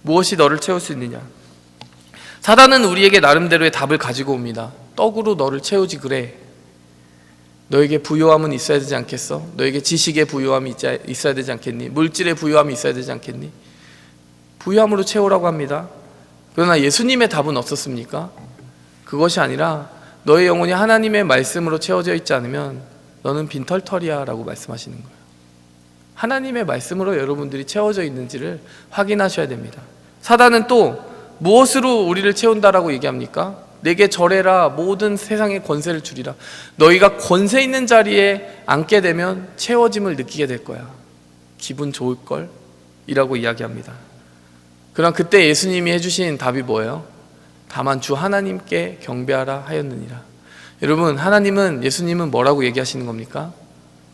무엇이 너를 채울 수 있느냐? 사단은 우리에게 나름대로의 답을 가지고 옵니다. 떡으로 너를 채우지 그래. 너에게 부요함은 있어야 되지 않겠어? 너에게 지식의 부요함이 있어야 되지 않겠니? 물질의 부요함이 있어야 되지 않겠니? 부요함으로 채우라고 합니다. 그러나 예수님의 답은 없었습니까? 그것이 아니라 너의 영혼이 하나님의 말씀으로 채워져 있지 않으면 너는 빈털터리야 라고 말씀하시는 거예요. 하나님의 말씀으로 여러분들이 채워져 있는지를 확인하셔야 됩니다. 사단은 또 무엇으로 우리를 채운다라고 얘기합니까? 내게 절해라, 모든 세상의 권세를 주리라. 너희가 권세 있는 자리에 앉게 되면 채워짐을 느끼게 될 거야. 기분 좋을걸? 이라고 이야기합니다. 그럼 그때 예수님이 해주신 답이 뭐예요? 다만 주 하나님께 경배하라 하였느니라. 여러분, 하나님은, 예수님은 뭐라고 얘기하시는 겁니까?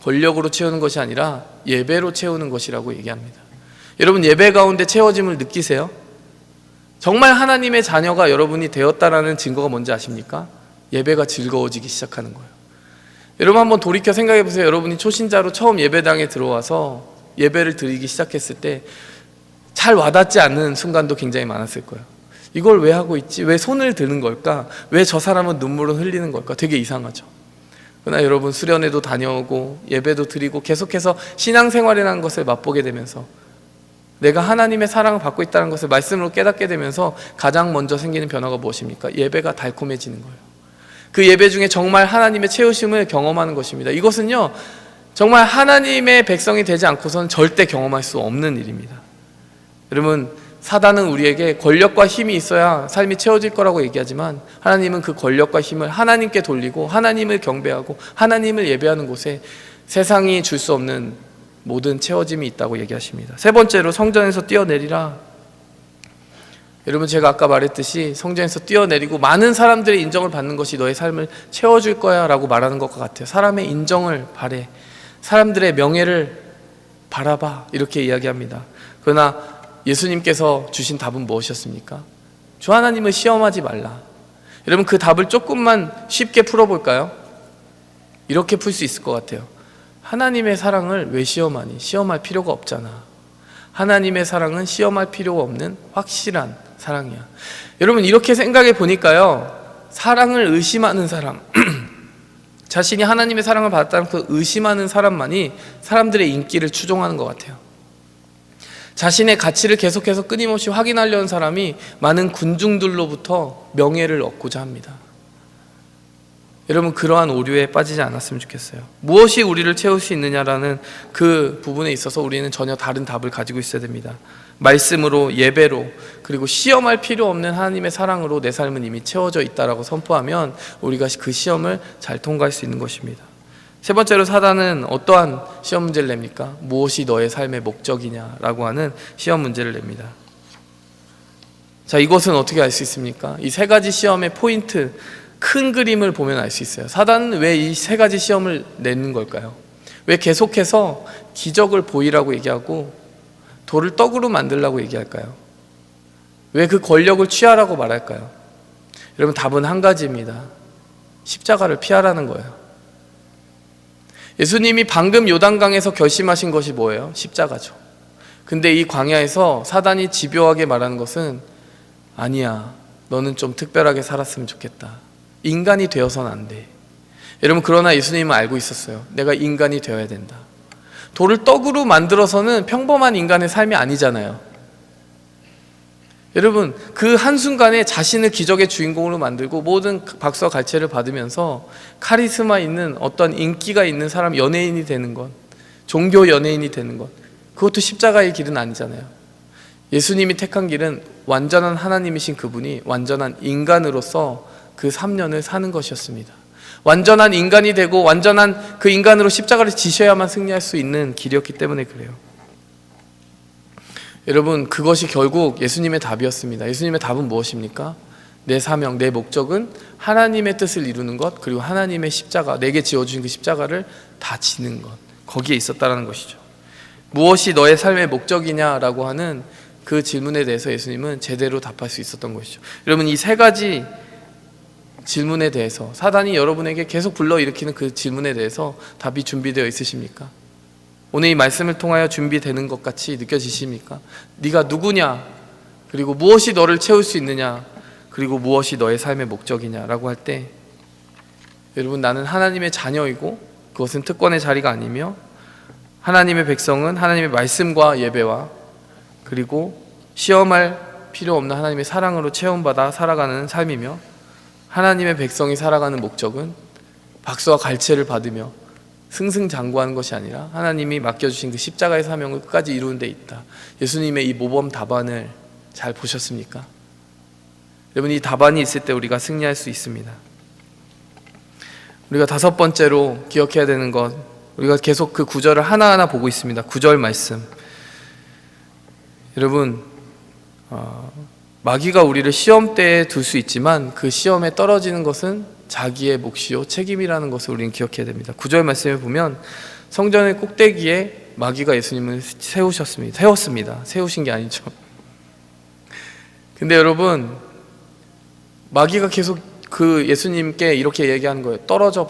권력으로 채우는 것이 아니라 예배로 채우는 것이라고 얘기합니다. 여러분, 예배 가운데 채워짐을 느끼세요? 정말 하나님의 자녀가 여러분이 되었다라는 증거가 뭔지 아십니까? 예배가 즐거워지기 시작하는 거예요. 여러분, 한번 돌이켜 생각해 보세요. 여러분이 초신자로 처음 예배당에 들어와서 예배를 드리기 시작했을 때 잘 와닿지 않는 순간도 굉장히 많았을 거예요. 이걸 왜 하고 있지? 왜 손을 드는 걸까? 왜 저 사람은 눈물을 흘리는 걸까? 되게 이상하죠. 그러나 여러분, 수련회도 다녀오고 예배도 드리고 계속해서 신앙생활이라는 것을 맛보게 되면서 내가 하나님의 사랑을 받고 있다는 것을 말씀으로 깨닫게 되면서 가장 먼저 생기는 변화가 무엇입니까? 예배가 달콤해지는 거예요. 그 예배 중에 정말 하나님의 채우심을 경험하는 것입니다. 이것은요, 정말 하나님의 백성이 되지 않고서는 절대 경험할 수 없는 일입니다. 여러분, 사단은 우리에게 권력과 힘이 있어야 삶이 채워질 거라고 얘기하지만 하나님은 그 권력과 힘을 하나님께 돌리고 하나님을 경배하고 하나님을 예배하는 곳에 세상이 줄 수 없는 모든 채워짐이 있다고 얘기하십니다. 세 번째로, 성전에서 뛰어내리라. 여러분, 제가 아까 말했듯이 성전에서 뛰어내리고 많은 사람들의 인정을 받는 것이 너의 삶을 채워줄 거야 라고 말하는 것과 같아요. 사람의 인정을 바래, 사람들의 명예를 바라봐, 이렇게 이야기합니다. 그러나 예수님께서 주신 답은 무엇이었습니까? 주 하나님을 시험하지 말라. 여러분, 그 답을 조금만 쉽게 풀어볼까요? 이렇게 풀 수 있을 것 같아요. 하나님의 사랑을 왜 시험하니? 시험할 필요가 없잖아. 하나님의 사랑은 시험할 필요가 없는 확실한 사랑이야. 여러분, 이렇게 생각해 보니까요, 사랑을 의심하는 사람 자신이 하나님의 사랑을 받았다는 그 의심하는 사람만이 사람들의 인기를 추종하는 것 같아요. 자신의 가치를 계속해서 끊임없이 확인하려는 사람이 많은 군중들로부터 명예를 얻고자 합니다. 여러분, 그러한 오류에 빠지지 않았으면 좋겠어요. 무엇이 우리를 채울 수 있느냐라는 그 부분에 있어서 우리는 전혀 다른 답을 가지고 있어야 됩니다. 말씀으로, 예배로, 그리고 시험할 필요 없는 하나님의 사랑으로 내 삶은 이미 채워져 있다라고 선포하면 우리가 그 시험을 잘 통과할 수 있는 것입니다. 세 번째로, 사단은 어떠한 시험 문제를 냅니까? 무엇이 너의 삶의 목적이냐라고 하는 시험 문제를 냅니다. 자, 이것은 어떻게 알 수 있습니까? 이 세 가지 시험의 포인트, 큰 그림을 보면 알 수 있어요. 사단은 왜 이 세 가지 시험을 내는 걸까요? 왜 계속해서 기적을 보이라고 얘기하고 돌을 떡으로 만들라고 얘기할까요? 왜 그 권력을 취하라고 말할까요? 여러분, 답은 한 가지입니다. 십자가를 피하라는 거예요. 예수님이 방금 요단강에서 결심하신 것이 뭐예요? 십자가죠. 근데 이 광야에서 사단이 집요하게 말하는 것은 아니야, 너는 좀 특별하게 살았으면 좋겠다. 인간이 되어서는 안 돼. 여러분, 그러나 예수님은 알고 있었어요. 내가 인간이 되어야 된다. 돌을 떡으로 만들어서는 평범한 인간의 삶이 아니잖아요. 여러분, 그 한순간에 자신을 기적의 주인공으로 만들고 모든 박수와 갈채를 받으면서 카리스마 있는 어떤 인기가 있는 사람, 연예인이 되는 것, 종교 연예인이 되는 것, 그것도 십자가의 길은 아니잖아요. 예수님이 택한 길은 완전한 하나님이신 그분이 완전한 인간으로서 그 3년을 사는 것이었습니다. 완전한 인간이 되고 완전한 그 인간으로 십자가를 지셔야만 승리할 수 있는 길이었기 때문에 그래요. 여러분, 그것이 결국 예수님의 답이었습니다. 예수님의 답은 무엇입니까? 내 사명, 내 목적은 하나님의 뜻을 이루는 것, 그리고 하나님의 십자가, 내게 지어주신 그 십자가를 다 지는 것, 거기에 있었다라는 것이죠. 무엇이 너의 삶의 목적이냐라고 하는 그 질문에 대해서 예수님은 제대로 답할 수 있었던 것이죠. 여러분, 이 세 가지 질문에 대해서, 사단이 여러분에게 계속 불러일으키는 그 질문에 대해서 답이 준비되어 있으십니까? 오늘 이 말씀을 통하여 준비되는 것 같이 느껴지십니까? 네가 누구냐? 그리고 무엇이 너를 채울 수 있느냐? 그리고 무엇이 너의 삶의 목적이냐라고 할 때, 여러분, 나는 하나님의 자녀이고 그것은 특권의 자리가 아니며, 하나님의 백성은 하나님의 말씀과 예배와 그리고 시험할 필요 없는 하나님의 사랑으로 체험받아 살아가는 삶이며, 하나님의 백성이 살아가는 목적은 박수와 갈채를 받으며 승승장구하는 것이 아니라 하나님이 맡겨주신 그 십자가의 사명을 끝까지 이루는 데 있다. 예수님의 이 모범 답안을 잘 보셨습니까? 여러분, 이 답안이 있을 때 우리가 승리할 수 있습니다. 우리가 다섯 번째로 기억해야 되는 것, 우리가 계속 그 구절을 하나하나 보고 있습니다. 9절 말씀. 여러분, 마귀가 우리를 시험대에 둘 수 있지만 그 시험에 떨어지는 것은 자기의 몫이요 책임이라는 것을 우리는 기억해야 됩니다. 9절 말씀을 보면 성전의 꼭대기에 마귀가 예수님을 세웠습니다. 세우신 게 아니죠. 근데 여러분, 마귀가 계속 그 예수님께 이렇게 얘기하는 거예요. 떨어져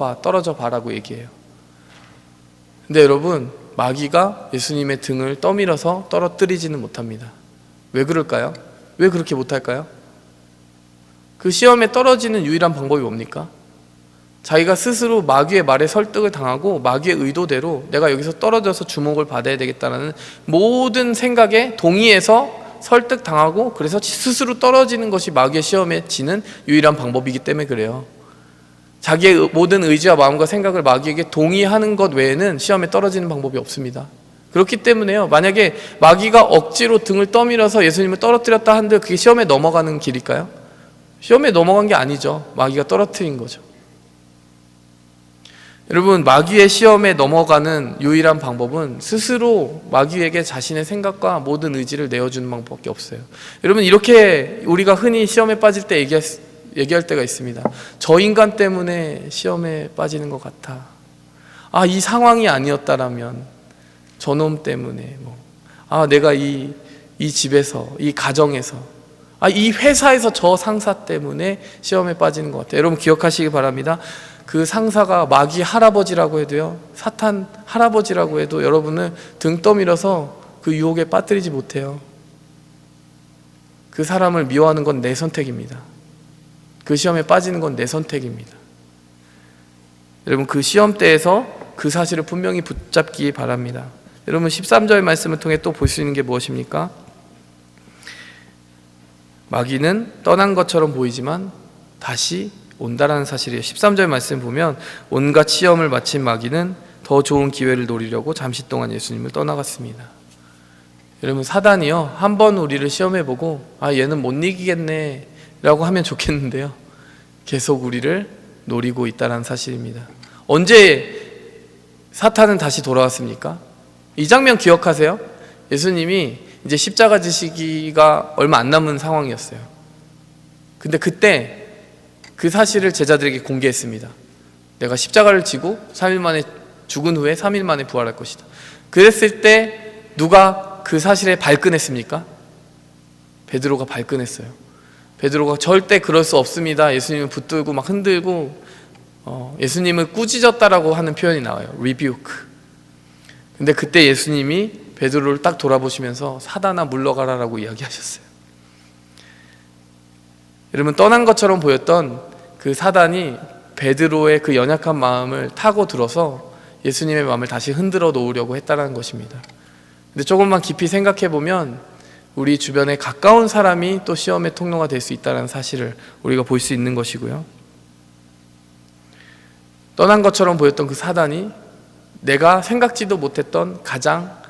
봐라고 얘기해요. 근데 여러분, 마귀가 예수님의 등을 떠밀어서 떨어뜨리지는 못합니다. 왜 그럴까요? 왜 그렇게 못할까요? 그 시험에 떨어지는 유일한 방법이 뭡니까? 자기가 스스로 마귀의 말에 설득을 당하고 마귀의 의도대로 내가 여기서 떨어져서 주목을 받아야 되겠다는 모든 생각에 동의해서 설득당하고, 그래서 스스로 떨어지는 것이 마귀의 시험에 지는 유일한 방법이기 때문에 그래요. 자기의 모든 의지와 마음과 생각을 마귀에게 동의하는 것 외에는 시험에 떨어지는 방법이 없습니다. 그렇기 때문에요, 만약에 마귀가 억지로 등을 떠밀어서 예수님을 떨어뜨렸다 한들 그게 시험에 넘어가는 길일까요? 시험에 넘어간 게 아니죠. 마귀가 떨어뜨린 거죠. 여러분, 마귀의 시험에 넘어가는 유일한 방법은 스스로 마귀에게 자신의 생각과 모든 의지를 내어주는 방법밖에 없어요. 여러분, 이렇게 우리가 흔히 시험에 빠질 때 얘기할 때가 있습니다. 저 인간 때문에 시험에 빠지는 것 같아. 이 상황이 아니었다라면 저놈 때문에, 내가 이 집에서, 이 가정에서, 이 회사에서 저 상사 때문에 시험에 빠지는 것 같아요. 여러분, 기억하시기 바랍니다. 그 상사가 마귀 할아버지라고 해도요, 사탄 할아버지라고 해도 여러분을 등 떠밀어서 그 유혹에 빠뜨리지 못해요. 그 사람을 미워하는 건 내 선택입니다. 그 시험에 빠지는 건 내 선택입니다. 여러분, 그 시험대에서 그 사실을 분명히 붙잡기 바랍니다. 여러분, 13절 말씀을 통해 또 볼 수 있는 게 무엇입니까? 마귀는 떠난 것처럼 보이지만 다시 온다라는 사실이에요. 13절 말씀 보면 온갖 시험을 마친 마귀는 더 좋은 기회를 노리려고 잠시 동안 예수님을 떠나갔습니다. 여러분, 사단이요, 한번 우리를 시험해보고 얘는 못 이기겠네 라고 하면 좋겠는데요, 계속 우리를 노리고 있다는 사실입니다. 언제 사탄은 다시 돌아왔습니까? 이 장면 기억하세요? 예수님이 이제 십자가 지시기가 얼마 안 남은 상황이었어요. 근데 그때 그 사실을 제자들에게 공개했습니다. 내가 십자가를 지고 3일 만에 죽은 후에 3일 만에 부활할 것이다. 그랬을 때 누가 그 사실에 발끈했습니까? 베드로가 발끈했어요. 베드로가 절대 그럴 수 없습니다, 예수님을 붙들고 막 흔들고 예수님을 꾸짖었다라고 하는 표현이 나와요. rebuke. 근데 그때 예수님이 베드로를 딱 돌아보시면서 사단아 물러가라라고 이야기하셨어요. 여러분, 떠난 것처럼 보였던 그 사단이 베드로의 그 연약한 마음을 타고 들어서 예수님의 마음을 다시 흔들어 놓으려고 했다는 것입니다. 근데 조금만 깊이 생각해 보면 우리 주변에 가까운 사람이 또 시험의 통로가 될 수 있다는 사실을 우리가 볼 수 있는 것이고요. 떠난 것처럼 보였던 그 사단이 내가 생각지도 못했던 가장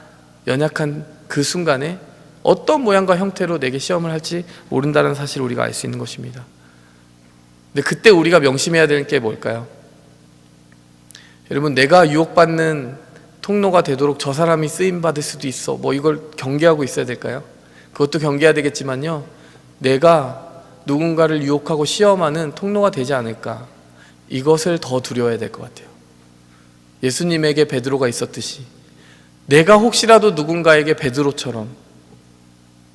연약한 그 순간에 어떤 모양과 형태로 내게 시험을 할지 모른다는 사실을 우리가 알 수 있는 것입니다. 근데 그때 우리가 명심해야 되는 게 뭘까요? 여러분, 내가 유혹받는 통로가 되도록 저 사람이 쓰임받을 수도 있어, 이걸 경계하고 있어야 될까요? 그것도 경계해야 되겠지만요, 내가 누군가를 유혹하고 시험하는 통로가 되지 않을까, 이것을 더 두려워야 될 것 같아요. 예수님에게 베드로가 있었듯이 내가 혹시라도 누군가에게 베드로처럼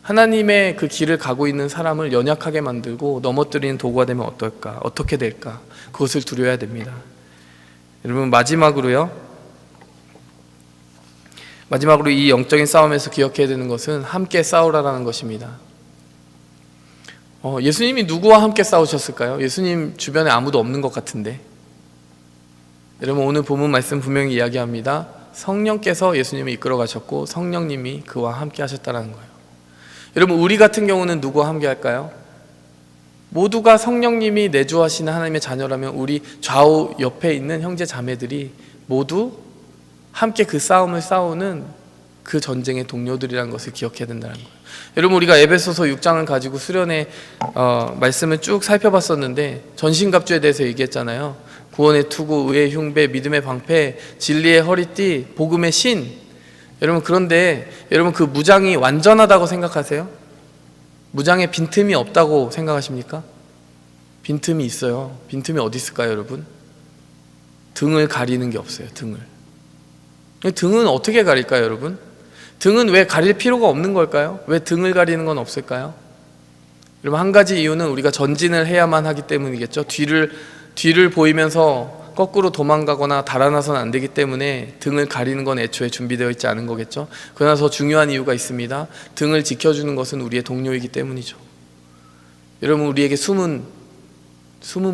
하나님의 그 길을 가고 있는 사람을 연약하게 만들고 넘어뜨리는 도구가 되면 어떨까? 어떻게 될까? 그것을 두려워야 됩니다. 여러분, 마지막으로 이 영적인 싸움에서 기억해야 되는 것은 함께 싸우라라는 것입니다. 예수님이 누구와 함께 싸우셨을까요? 예수님 주변에 아무도 없는 것 같은데. 여러분, 오늘 본문 말씀 분명히 이야기합니다. 성령께서 예수님을 이끌어 가셨고 성령님이 그와 함께 하셨다는 거예요. 여러분, 우리 같은 경우는 누구와 함께 할까요? 모두가 성령님이 내주하시는 하나님의 자녀라면 우리 좌우 옆에 있는 형제 자매들이 모두 함께 그 싸움을 싸우는 그 전쟁의 동료들이라는 것을 기억해야 된다는 거예요. 여러분, 우리가 에베소서 6장을 가지고 수련의 말씀을 쭉 살펴봤었는데 전신갑주에 대해서 얘기했잖아요. 구원의 투구, 의의 흉배, 믿음의 방패, 진리의 허리띠, 복음의 신. 여러분, 그런데 여러분, 그 무장이 완전하다고 생각하세요? 무장에 빈틈이 없다고 생각하십니까? 빈틈이 있어요. 빈틈이 어디 있을까요, 여러분? 등을 가리는 게 없어요. 등은 어떻게 가릴까요, 여러분? 등은 왜 가릴 필요가 없는 걸까요? 왜 등을 가리는 건 없을까요? 여러분, 한 가지 이유는 우리가 전진을 해야만 하기 때문이겠죠. 뒤를 보이면서 거꾸로 도망가거나 달아나서는 안 되기 때문에 등을 가리는 건 애초에 준비되어 있지 않은 거겠죠. 그러나 더 중요한 이유가 있습니다. 등을 지켜주는 것은 우리의 동료이기 때문이죠. 여러분, 우리에게 숨은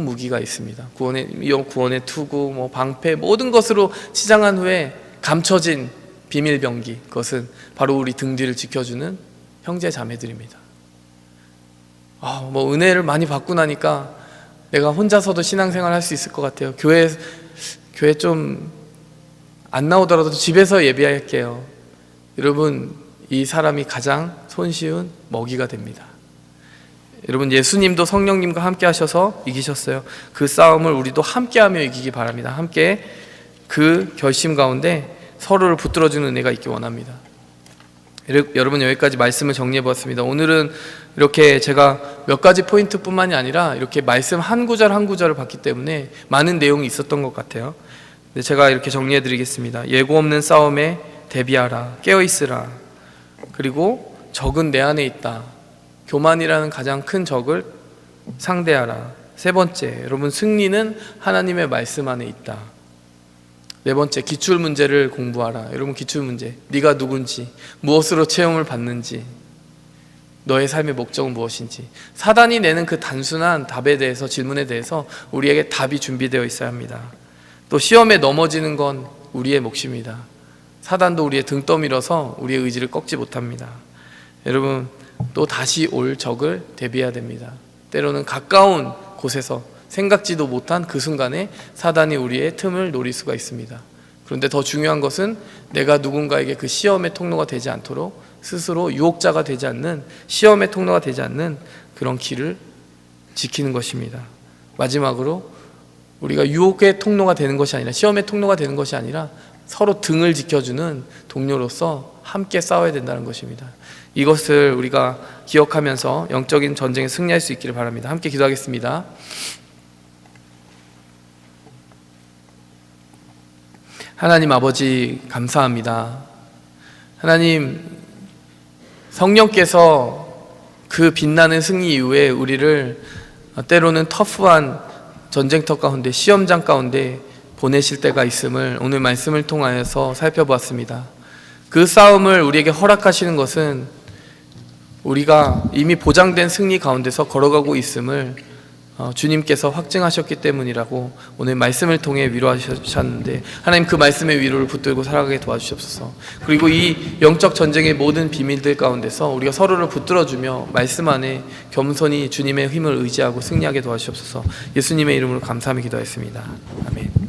무기가 있습니다. 구원의 투구, 방패, 모든 것으로 치장한 후에 감춰진 비밀병기, 그것은 바로 우리 등 뒤를 지켜주는 형제 자매들입니다. 은혜를 많이 받고 나니까 내가 혼자서도 신앙생활 할 수 있을 것 같아요. 교회 좀 안 나오더라도 집에서 예배할게요. 여러분, 이 사람이 가장 손쉬운 먹이가 됩니다. 여러분, 예수님도 성령님과 함께 하셔서 이기셨어요. 그 싸움을 우리도 함께 하며 이기기 바랍니다. 함께 그 결심 가운데 서로를 붙들어주는 은혜가 있기 원합니다. 여러분, 여기까지 말씀을 정리해 보았습니다. 오늘은 이렇게 제가 몇 가지 포인트뿐만이 아니라 이렇게 말씀 한 구절 한 구절을 봤기 때문에 많은 내용이 있었던 것 같아요. 제가 이렇게 정리해 드리겠습니다. 예고 없는 싸움에 대비하라, 깨어있으라. 그리고 적은 내 안에 있다. 교만이라는 가장 큰 적을 상대하라. 세 번째, 여러분, 승리는 하나님의 말씀 안에 있다. 네 번째, 기출 문제를 공부하라. 여러분, 기출 문제, 네가 누군지, 무엇으로 체험을 받는지, 너의 삶의 목적은 무엇인지, 사단이 내는 그 단순한 답에 대해서, 질문에 대해서 우리에게 답이 준비되어 있어야 합니다. 또 시험에 넘어지는 건 우리의 몫입니다. 사단도 우리의 등 떠밀어서 우리의 의지를 꺾지 못합니다. 여러분, 또 다시 올 적을 대비해야 됩니다. 때로는 가까운 곳에서 생각지도 못한 그 순간에 사단이 우리의 틈을 노릴 수가 있습니다. 그런데 더 중요한 것은 내가 누군가에게 그 시험의 통로가 되지 않도록 스스로 유혹자가 되지 않는, 시험의 통로가 되지 않는 그런 길을 지키는 것입니다. 마지막으로 우리가 유혹의 통로가 되는 것이 아니라, 시험의 통로가 되는 것이 아니라 서로 등을 지켜주는 동료로서 함께 싸워야 된다는 것입니다. 이것을 우리가 기억하면서 영적인 전쟁에 승리할 수 있기를 바랍니다. 함께 기도하겠습니다. 하나님 아버지, 감사합니다. 하나님, 성령께서 그 빛나는 승리 이후에 우리를 때로는 터프한 전쟁터 가운데, 시험장 가운데 보내실 때가 있음을 오늘 말씀을 통하여서 살펴보았습니다. 그 싸움을 우리에게 허락하시는 것은 우리가 이미 보장된 승리 가운데서 걸어가고 있음을 주님께서 확증하셨기 때문이라고 오늘 말씀을 통해 위로하셨는데, 하나님, 그 말씀의 위로를 붙들고 살아가게 도와주시옵소서. 그리고 이 영적 전쟁의 모든 비밀들 가운데서 우리가 서로를 붙들어주며 말씀 안에 겸손히 주님의 힘을 의지하고 승리하게 도와주시옵소서. 예수님의 이름으로 감사하며 기도했습니다. 아멘.